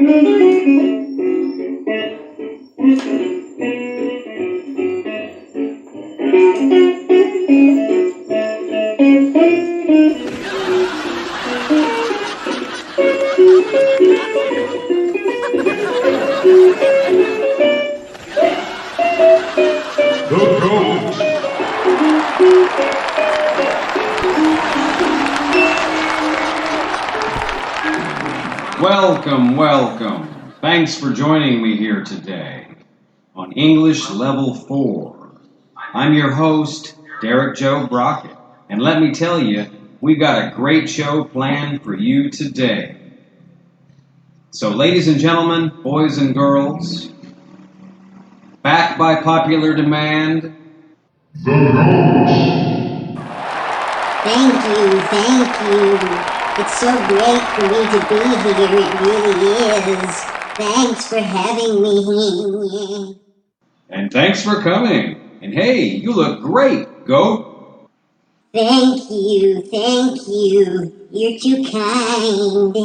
The GOAT. Welcome, welcome. Thanks for joining me here today on English Level 4. I'm your host, Derek Joe Brockett, and let me tell you, we've got a great show planned for you today. So, ladies and gentlemen, boys and girls, back by popular demand, The GOAT. Thank you. It's so great for me to be here. It really is. Thanks for having me. and thanks for coming. And hey, you look great, Goat. Thank you. You're too kind.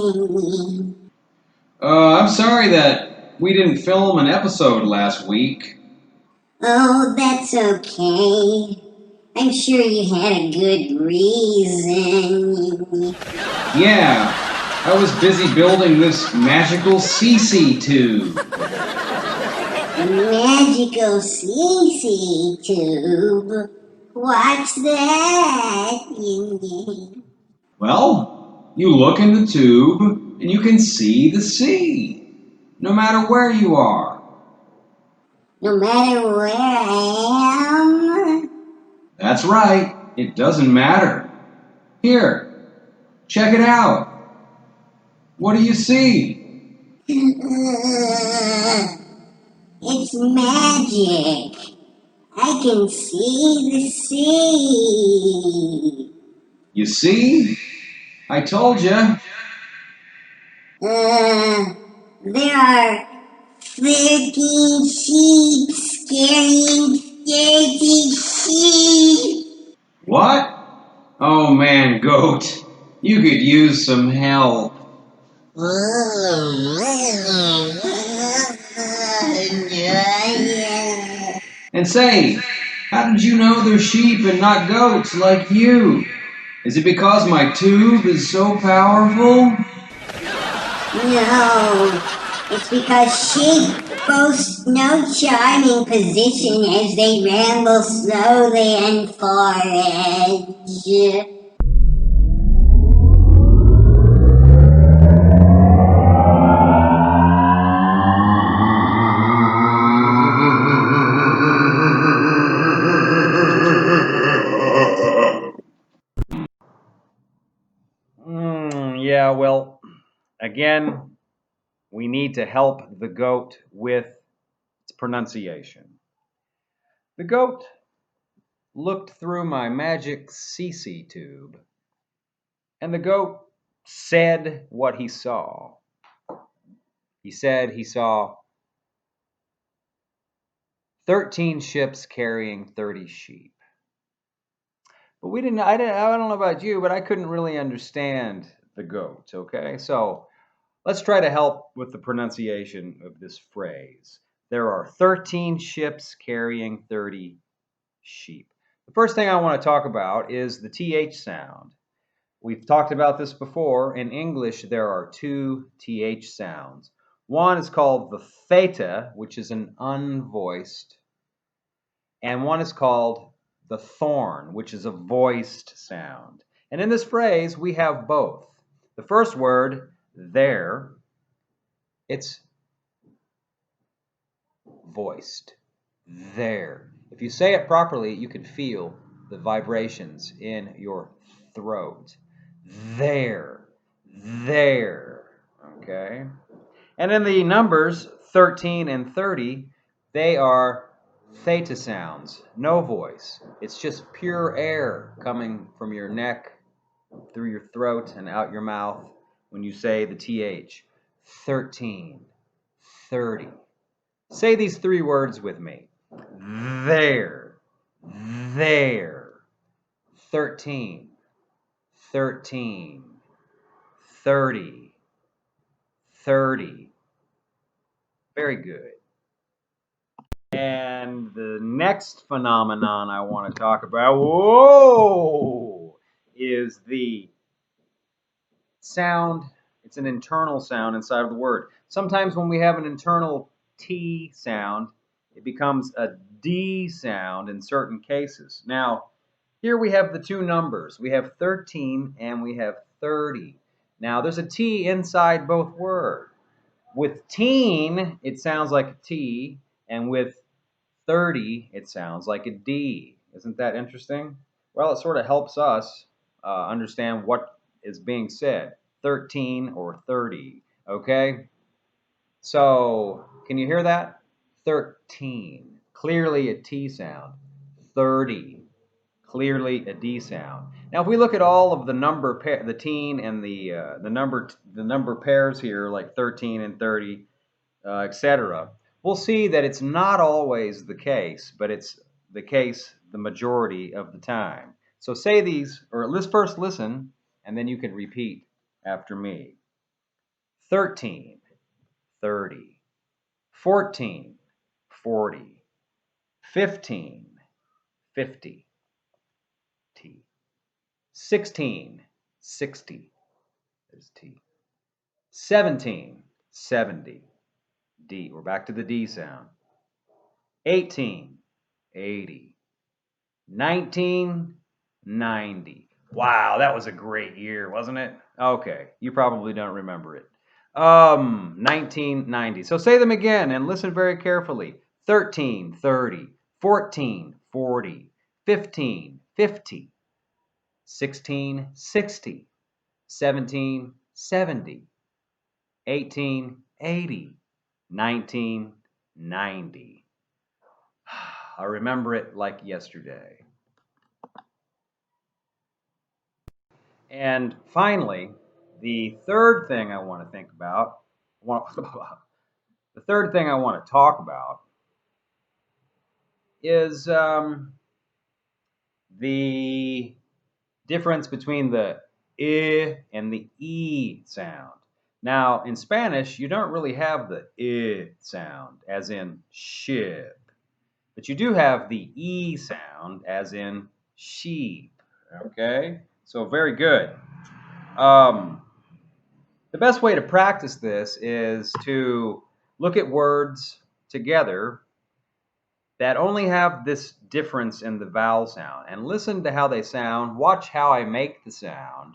I'm sorry that we didn't film an episode last week. Oh, that's okay. I'm sure you had a good reason. Yeah, I was busy building this magical CC tube. Magical CC tube. What's that? Well, you look in the tube and you can see the sea, no matter where you are. No matter where I am? That's right, it doesn't matter. Here, check it out. What do you see? It's magic. I can see the sea. You see? I told you. There are 13 sheep carrying 30 sheep. What? Oh man, Goat, you could use some help. And say, how did you know they're sheep and not goats like you? Is it because my tube is so powerful? No, it's because sheep boast no charming position as they ramble slowly and forage. Yeah, well, again, we need to help the goat with its pronunciation. The goat looked through my magic CC tube, and the goat said what he saw. He said he saw 13 ships carrying 30 sheep. But I don't know about you, but I couldn't really understand the goat, okay? So let's try to help with the pronunciation of this phrase. There are 13 ships carrying 30 sheep. The first thing I want to talk about is the TH sound. We've talked about this before. In English, there are two TH sounds. One is called the theta, which is an unvoiced, and one is called the thorn, which is a voiced sound. And in this phrase, we have both. The first word, there, it's voiced. There. If you say it properly, you can feel the vibrations in your throat. There. Okay? And in the numbers 13 and 30, they are theta sounds, no voice. It's just pure air coming from your neck, through your throat, and out your mouth when you say the TH. 13, 30. Say these three words with me. There. 13, 30, 30. Very good. And the next phenomenon I want to talk about, is the sound. It's an internal sound inside of the word. Sometimes when we have an internal T sound, it becomes a D sound in certain cases. Now, here we have the two numbers. We have 13 and we have 30. Now, there's a T inside both words. With teen, it sounds like a T, and with 30, it sounds like a D. Isn't that interesting? Well, it sort of helps us understand what is being said. 13 or 30, okay? So, can you hear that? 13, clearly a T sound. 30, clearly a D sound. Now, if we look at all of the number the teen and the number pairs here, like 13 and 30, etc., we'll see that it's not always the case, but it's the case the majority of the time. So say these, or let's first listen, and then you can repeat after me. 13, 30, 14, 40, 15, 50, T. 16, 60, there's T. 17, 70, D. We're back to the D sound. 18, 80, 19, 90. Wow, that was a great year, wasn't it? Okay, you probably don't remember it. 1990. So say them again and listen very carefully. 13, 30, 14, 40, 15, 50, 16, 60, 17, 70, 18, 80, 19, 90. I remember it like yesterday. And finally, the third thing I want to think about, the third thing I want to talk about is the difference between the I and the E sound. Now, in Spanish, you don't really have the I sound, as in ship, but you do have the E sound, as in sheep. Okay? So, very good. The best way to practice this is to look at words together that only have this difference in the vowel sound and listen to how they sound, watch how I make the sound,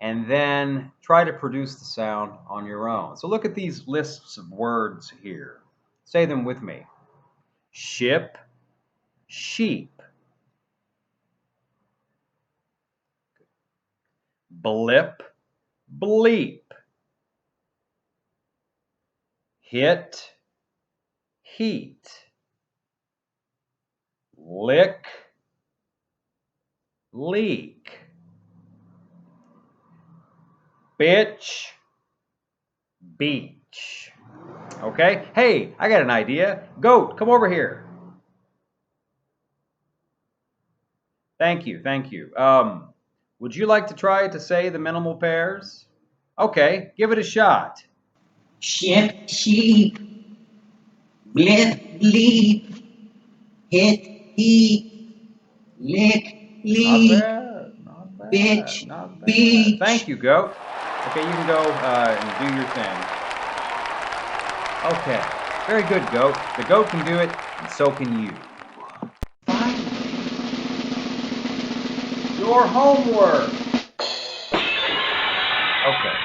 and then try to produce the sound on your own. So look at these lists of words here. Say them with me. Ship, sheep. Blip, bleep. Hit, heat. Lick, leak. Bitch, beach. Okay? Hey, I got an idea. Goat, come over here. Thank you, thank you. Would you like to try to say the minimal pairs? Okay, give it a shot. Ship, sheep, blip, bleep, hit, heat, lick, leak, Not bad, bitch, not bad. beach. Thank you, Goat. Okay, you can go and do your thing. Okay, very good, Goat. The goat can do it, and so can you. Your homework. Okay,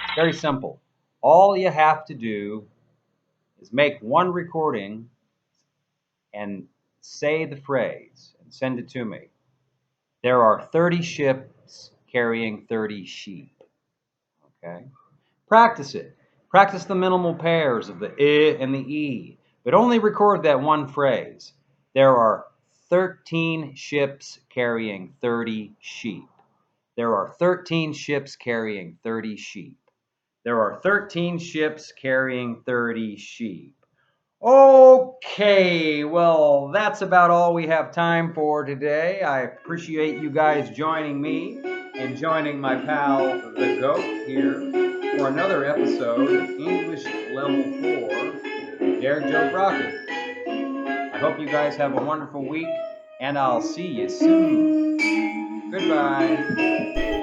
it's very simple. All you have to do is make one recording and say the phrase and send it to me. There are 30 ships carrying 30 sheep. Okay? Practice it. Practice the minimal pairs of the I and the E, but only record that one phrase. There are 13 ships carrying 30 sheep. There are 13 ships carrying 30 sheep. There are 13 ships carrying 30 sheep. Okay, well, that's about all we have time for today. I appreciate you guys joining me and joining my pal, the Goat, here for another episode of English Level 4 Derek Joe Brockett. I hope you guys have a wonderful week, and I'll see you soon. Goodbye.